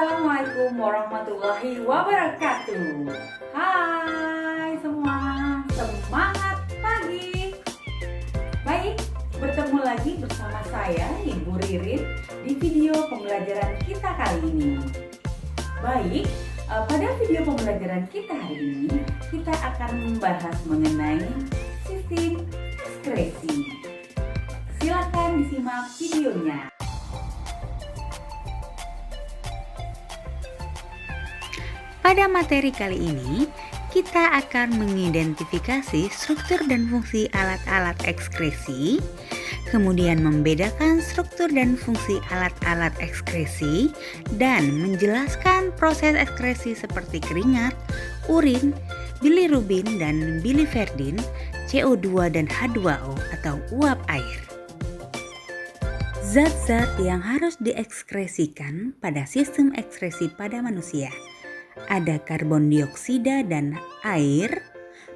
Assalamualaikum warahmatullahi wabarakatuh. Hai semua, semangat pagi. Baik, bertemu lagi bersama saya Ibu Ririn di video pembelajaran kita kali ini. Baik, pada video pembelajaran kita hari ini kita akan membahas mengenai sistem ekskresi. Silakan disimak videonya. Pada materi kali ini, kita akan mengidentifikasi struktur dan fungsi alat-alat ekskresi, kemudian membedakan struktur dan fungsi alat-alat ekskresi, dan menjelaskan proses ekskresi seperti keringat, urin, bilirubin dan biliverdin, CO2 dan H2O atau uap air. Zat-zat yang harus diekskresikan pada sistem ekskresi pada manusia. Ada karbon dioksida dan air,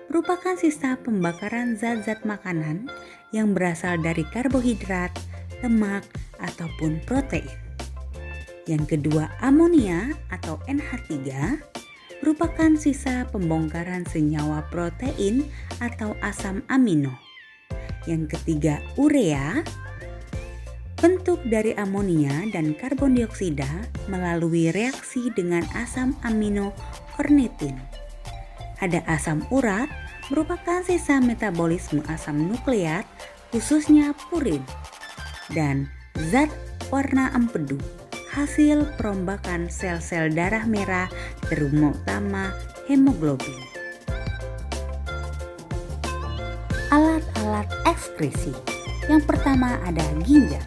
merupakan sisa pembakaran zat-zat makanan yang berasal dari karbohidrat, lemak, ataupun protein. Yang kedua, amonia atau NH3 merupakan sisa pembongkaran senyawa protein atau asam amino. Yang ketiga, urea, bentuk dari amonia dan karbon dioksida melalui reaksi dengan asam amino ornitin. Ada asam urat, merupakan sisa metabolisme asam nukleat, khususnya purin. Dan zat warna empedu, hasil perombakan sel-sel darah merah, terutama hemoglobin. Alat-alat ekskresi. Yang pertama ada ginjal.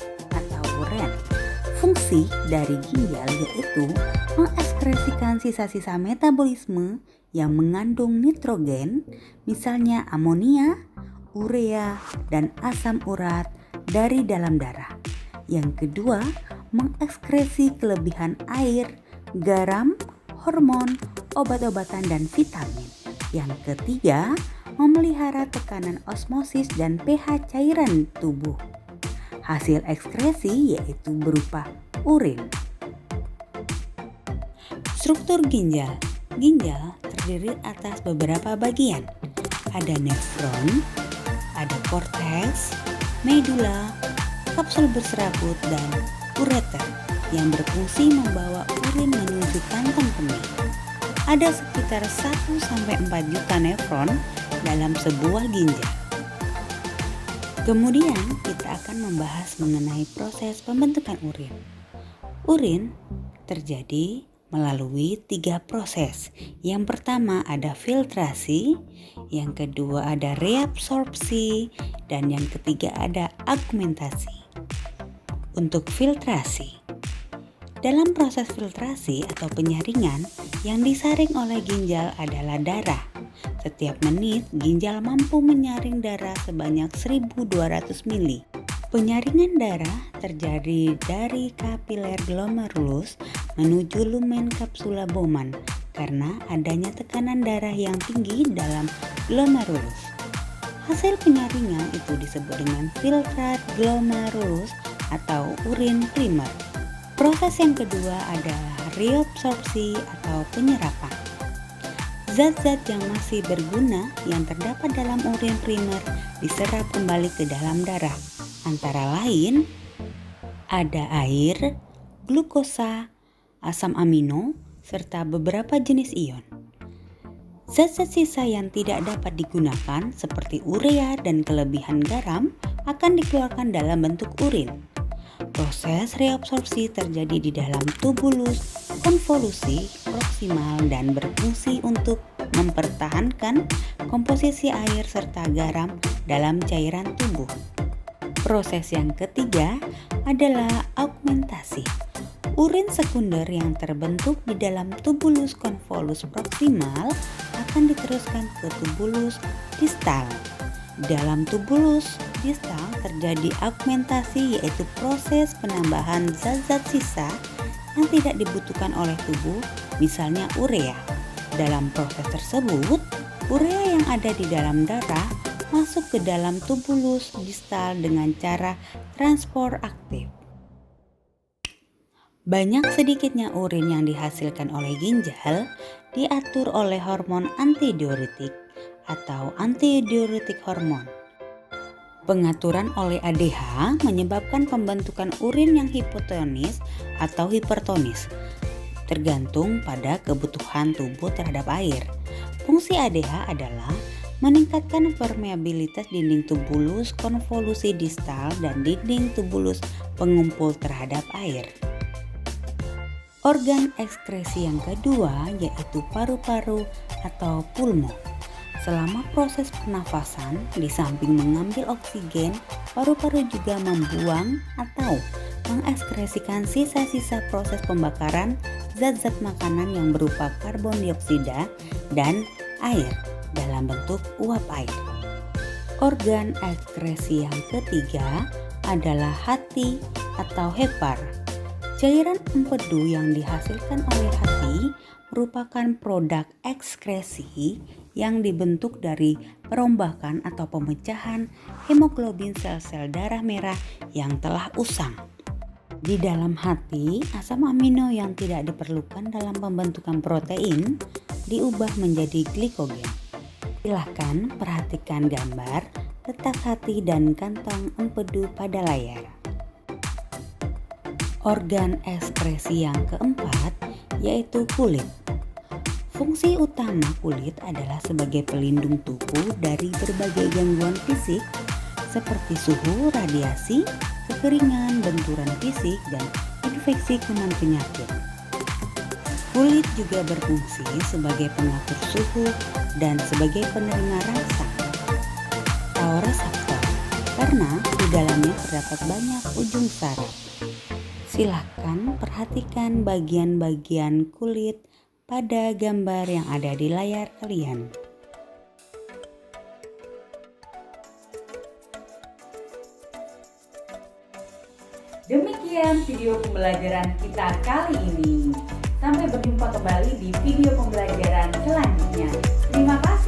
Fungsi dari ginjal yaitu mengekskresikan sisa-sisa metabolisme yang mengandung nitrogen, misalnya amonia, urea, dan asam urat dari dalam darah. Yang kedua, mengekskresi kelebihan air, garam, hormon, obat-obatan, dan vitamin. Yang ketiga, memelihara tekanan osmosis dan pH cairan tubuh. Hasil ekskresi yaitu berupa urin. Struktur ginjal. Ginjal terdiri atas beberapa bagian. Ada nefron, ada korteks, medula, kapsul berserabut, dan ureter yang berfungsi membawa urin menuju kantong kemih. Ada sekitar 1-4 juta nefron dalam sebuah ginjal. Kemudian kita akan membahas mengenai proses pembentukan urin. Urin terjadi melalui 3 proses. Yang pertama ada filtrasi, yang kedua ada reabsorpsi, dan yang ketiga ada augmentasi. Untuk filtrasi, dalam proses filtrasi atau penyaringan yang disaring oleh ginjal adalah darah. Setiap menit, ginjal mampu menyaring darah sebanyak 1.200 ml. Penyaringan darah terjadi dari kapiler glomerulus menuju lumen capsula Bowman karena adanya tekanan darah yang tinggi dalam glomerulus. Hasil penyaringan itu disebut dengan filtrat glomerulus atau urin primer. Proses yang kedua adalah reabsorpsi atau penyerapan. Zat-zat yang masih berguna yang terdapat dalam urin primer diserap kembali ke dalam darah. Antara lain ada air, glukosa, asam amino, serta beberapa jenis ion. Zat-zat sisa yang tidak dapat digunakan seperti urea dan kelebihan garam akan dikeluarkan dalam bentuk urin. Proses reabsorpsi terjadi di dalam tubulus konvolusi proksimal dan berfungsi untuk mempertahankan komposisi air serta garam dalam cairan tubuh. Proses yang ketiga adalah augmentasi. Urin sekunder yang terbentuk di dalam tubulus konvolus proksimal akan diteruskan ke tubulus distal. Dalam tubulus distal terjadi augmentasi, yaitu proses penambahan zat-zat sisa yang tidak dibutuhkan oleh tubuh, misalnya urea. Dalam proses tersebut, urea yang ada di dalam darah masuk ke dalam tubulus distal dengan cara transport aktif. Banyak sedikitnya urin yang dihasilkan oleh ginjal diatur oleh hormon antidiuretik atau antidiuretik hormon. Pengaturan oleh ADH menyebabkan pembentukan urin yang hipotonis atau hipertonis, tergantung pada kebutuhan tubuh terhadap air. Fungsi ADH adalah meningkatkan permeabilitas dinding tubulus konvolusi distal dan dinding tubulus pengumpul terhadap air. Organ ekskresi yang kedua yaitu paru-paru atau pulmo. Selama proses pernafasan, di samping mengambil oksigen, paru-paru juga membuang atau mengekskresikan sisa-sisa proses pembakaran zat-zat makanan yang berupa karbon dioksida dan air dalam bentuk uap air. Organ ekskresi yang ketiga adalah hati atau hepar. Cairan empedu yang dihasilkan oleh hati merupakan produk ekskresi yang dibentuk dari perombakan atau pemecahan hemoglobin sel-sel darah merah yang telah usang. Di dalam hati, asam amino yang tidak diperlukan dalam pembentukan protein diubah menjadi glikogen. Silakan perhatikan gambar letak hati dan kantong empedu pada layar. Organ ekskresi yang keempat yaitu kulit. Fungsi utama kulit adalah sebagai pelindung tubuh dari berbagai gangguan fisik seperti suhu, radiasi, kekeringan, benturan fisik, dan infeksi kuman penyakit. Kulit juga berfungsi sebagai pengatur suhu dan sebagai penerima rasa atau reseptor karena di dalamnya terdapat banyak ujung saraf. Silakan perhatikan bagian-bagian kulit pada gambar yang ada di layar kalian. Demikian video pembelajaran kita kali ini. Sampai berjumpa kembali di video pembelajaran selanjutnya. Terima kasih.